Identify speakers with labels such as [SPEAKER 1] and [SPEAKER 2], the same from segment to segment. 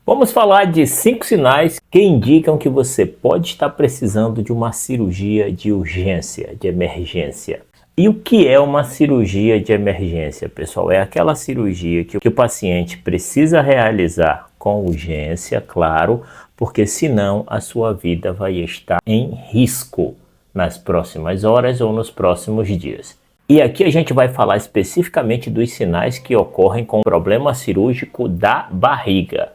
[SPEAKER 1] Vamos falar de 5 sinais que indicam que você pode estar precisando de uma cirurgia de urgência, de emergência. E o que é uma cirurgia de emergência, pessoal? É aquela cirurgia que o paciente precisa realizar com urgência, claro, porque senão a sua vida vai estar em risco nas próximas horas ou nos próximos dias. E aqui a gente vai falar especificamente dos sinais que ocorrem com o problema cirúrgico da barriga.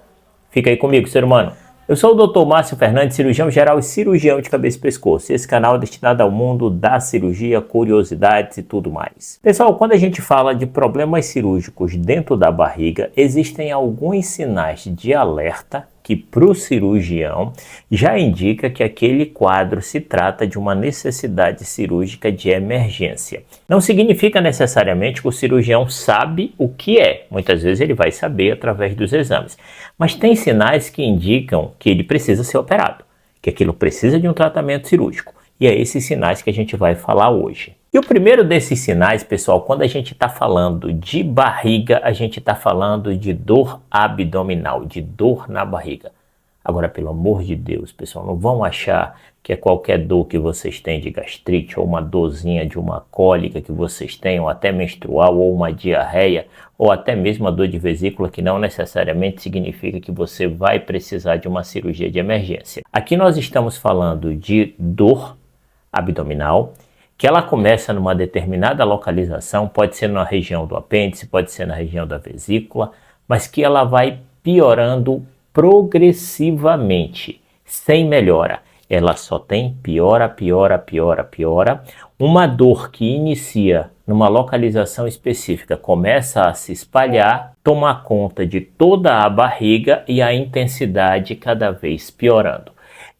[SPEAKER 1] Fica aí comigo, ser humano. Eu sou o Dr. Márcio Fernandes, cirurgião geral e cirurgião de cabeça e pescoço. Esse canal é destinado ao mundo da cirurgia, curiosidades e tudo mais. Pessoal, quando a gente fala de problemas cirúrgicos dentro da barriga, existem alguns sinais de alerta que para o cirurgião já indica que aquele quadro se trata de uma necessidade cirúrgica de emergência. Não significa necessariamente que o cirurgião sabe o que é. Muitas vezes ele vai saber através dos exames. Mas tem sinais que indicam que ele precisa ser operado, que aquilo precisa de um tratamento cirúrgico. E é esses sinais que a gente vai falar hoje. E o primeiro desses sinais, pessoal, quando a gente está falando de barriga, a gente está falando de dor abdominal, de dor na barriga. Agora, pelo amor de Deus, pessoal, não vão achar que é qualquer dor que vocês têm de gastrite, ou uma dorzinha de uma cólica que vocês têm, ou até menstrual, ou uma diarreia, ou até mesmo a dor de vesícula, que não necessariamente significa que você vai precisar de uma cirurgia de emergência. Aqui nós estamos falando de dor abdominal, que ela começa numa determinada localização, pode ser na região do apêndice, pode ser na região da vesícula, mas que ela vai piorando progressivamente, sem melhora. Ela só tem piora, piora, piora, piora. Uma dor que inicia numa localização específica começa a se espalhar, tomar conta de toda a barriga e a intensidade cada vez piorando.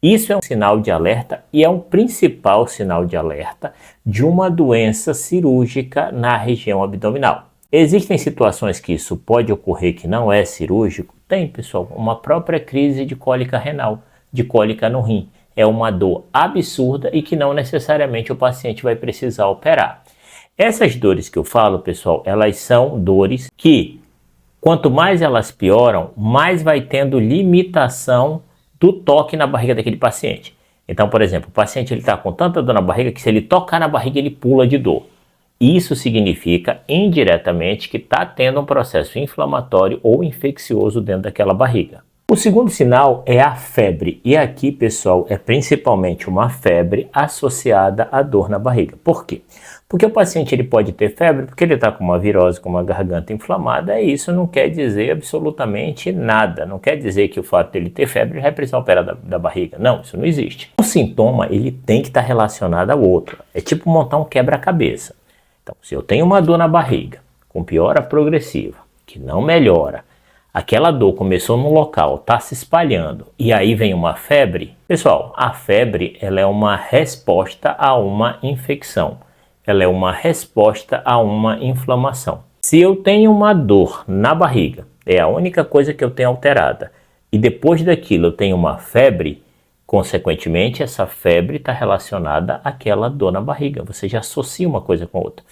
[SPEAKER 1] Isso é um sinal de alerta e é um principal sinal de alerta de uma doença cirúrgica na região abdominal. Existem situações que isso pode ocorrer que não é cirúrgico? Tem, pessoal, uma própria crise de cólica renal, de cólica no rim. É uma dor absurda e que não necessariamente o paciente vai precisar operar. Essas dores que eu falo, pessoal, elas são dores que, quanto mais elas pioram, mais vai tendo limitação do toque na barriga daquele paciente. Então, por exemplo, o paciente está com tanta dor na barriga que se ele tocar na barriga ele pula de dor. Isso significa indiretamente que está tendo um processo inflamatório ou infeccioso dentro daquela barriga. O segundo sinal é a febre. E aqui, pessoal, é principalmente uma febre associada à dor na barriga. Por quê? Porque o paciente ele pode ter febre porque ele está com uma virose, com uma garganta inflamada, e isso não quer dizer absolutamente nada. Não quer dizer que o fato dele ter febre vai precisar operar da barriga. Não, isso não existe. O sintoma ele tem que estar relacionado ao outro. É tipo montar um quebra-cabeça. Então, se eu tenho uma dor na barriga, com piora progressiva, que não melhora, aquela dor começou no local, está se espalhando, e aí vem uma febre. Pessoal, a febre ela é uma resposta a uma infecção. Ela é uma resposta a uma inflamação. Se eu tenho uma dor na barriga, é a única coisa que eu tenho alterada, e depois daquilo eu tenho uma febre, consequentemente essa febre está relacionada àquela dor na barriga. Você já associa uma coisa com outra.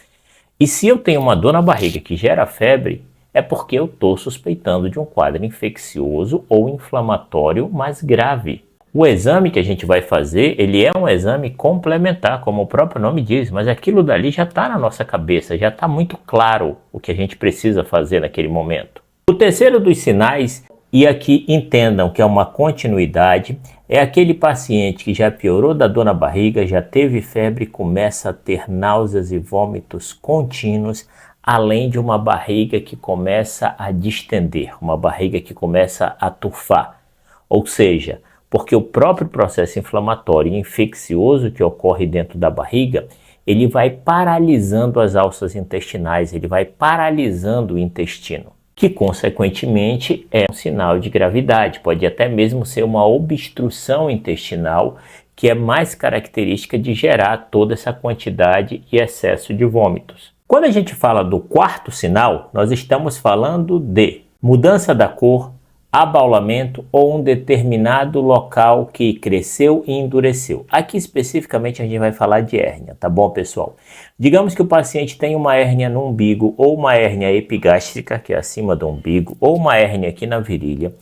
[SPEAKER 1] E se eu tenho uma dor na barriga que gera febre, é porque eu estou suspeitando de um quadro infeccioso ou inflamatório mais grave. O exame que a gente vai fazer, ele é um exame complementar, como o próprio nome diz, mas aquilo dali já está na nossa cabeça, já está muito claro o que a gente precisa fazer naquele momento. O terceiro dos sinais, e aqui entendam que é uma continuidade, é aquele paciente que já piorou da dor na barriga, já teve febre e começa a ter náuseas e vômitos contínuos, além de uma barriga que começa a distender, uma barriga que começa a tufar. Ou seja, porque o próprio processo inflamatório e infeccioso que ocorre dentro da barriga, ele vai paralisando as alças intestinais, ele vai paralisando o intestino, que consequentemente é um sinal de gravidade, pode até mesmo ser uma obstrução intestinal, que é mais característica de gerar toda essa quantidade e excesso de vômitos. Quando a gente fala do quarto sinal, nós estamos falando de mudança da cor, abaulamento ou um determinado local que cresceu e endureceu. Aqui especificamente a gente vai falar de hérnia, tá bom, pessoal? Digamos que o paciente tem uma hérnia no umbigo ou uma hérnia epigástrica, que é acima do umbigo, ou uma hérnia aqui na virilha.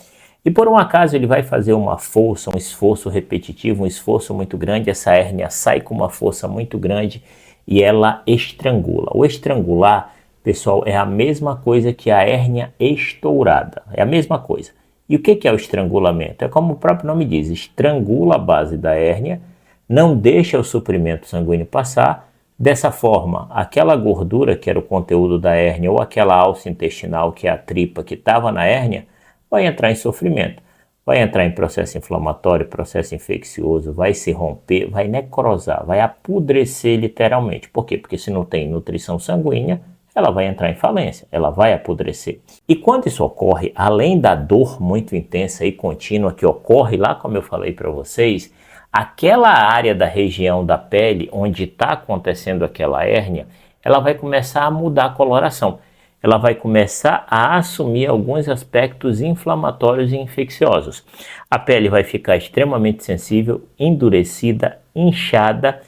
[SPEAKER 1] E por um acaso ele vai fazer uma força, um esforço repetitivo, um esforço muito grande, essa hérnia sai com uma força muito grande e ela estrangula. O estrangular, pessoal, é a mesma coisa que a hérnia estourada, é a mesma coisa. E o que é o estrangulamento? É como o próprio nome diz, estrangula a base da hérnia, não deixa o suprimento sanguíneo passar. Dessa forma, aquela gordura que era o conteúdo da hérnia ou aquela alça intestinal que é a tripa que estava na hérnia, vai entrar em sofrimento, vai entrar em processo inflamatório, processo infeccioso, vai se romper, vai necrosar, vai apodrecer literalmente. Por quê? Porque se não tem nutrição sanguínea, ela vai entrar em falência, ela vai apodrecer. E quando isso ocorre, além da dor muito intensa e contínua que ocorre lá, como eu falei para vocês, aquela área da região da pele onde está acontecendo aquela hérnia, ela vai começar a mudar a coloração. Ela vai começar a assumir alguns aspectos inflamatórios e infecciosos. A pele vai ficar extremamente sensível, endurecida, inchada,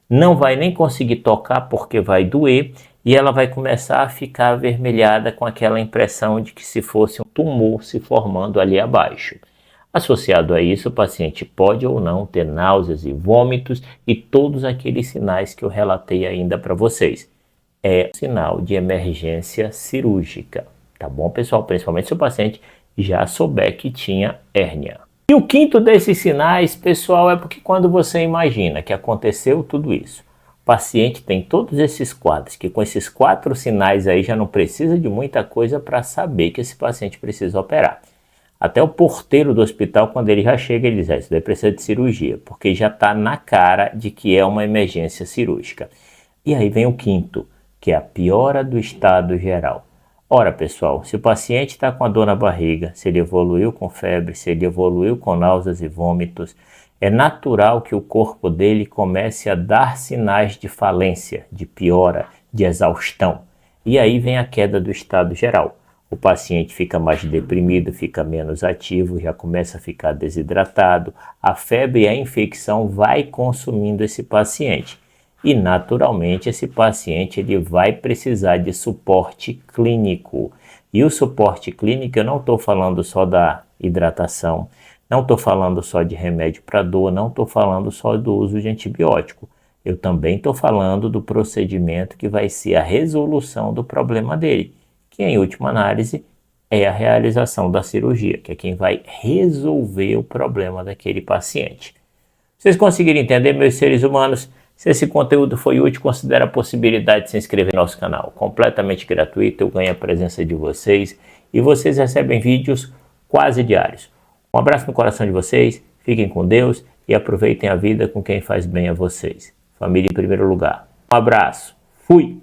[SPEAKER 1] não vai nem conseguir tocar porque vai doer e ela vai começar a ficar avermelhada com aquela impressão de que se fosse um tumor se formando ali abaixo. Associado a isso, o paciente pode ou não ter náuseas e vômitos e todos aqueles sinais que eu relatei ainda para vocês. É um sinal de emergência cirúrgica, tá bom, pessoal? Principalmente se o paciente já souber que tinha hérnia. E o quinto desses sinais, pessoal, é porque quando você imagina que aconteceu tudo isso, o paciente tem todos esses quadros, que com esses 4 sinais aí já não precisa de muita coisa para saber que esse paciente precisa operar. Até o porteiro do hospital, quando ele já chega, ele diz, isso daí precisa de cirurgia, porque já está na cara de que é uma emergência cirúrgica. E aí vem o quinto, que é a piora do estado geral. Ora, pessoal, se o paciente está com a dor na barriga, se ele evoluiu com febre, se ele evoluiu com náuseas e vômitos, é natural que o corpo dele comece a dar sinais de falência, de piora, de exaustão. E aí vem a queda do estado geral. O paciente fica mais deprimido, fica menos ativo, já começa a ficar desidratado. A febre e a infecção vai consumindo esse paciente. E naturalmente esse paciente ele vai precisar de suporte clínico. E o suporte clínico eu não estou falando só da hidratação, não estou falando só de remédio para dor, não estou falando só do uso de antibiótico. Eu também estou falando do procedimento que vai ser a resolução do problema dele, que em última análise é a realização da cirurgia, que é quem vai resolver o problema daquele paciente. Vocês conseguiram entender, meus seres humanos? Se esse conteúdo foi útil, considere a possibilidade de se inscrever no nosso canal. Completamente gratuito, eu ganho a presença de vocês e vocês recebem vídeos quase diários. Um abraço no coração de vocês, fiquem com Deus e aproveitem a vida com quem faz bem a vocês. Família em primeiro lugar. Um abraço, fui!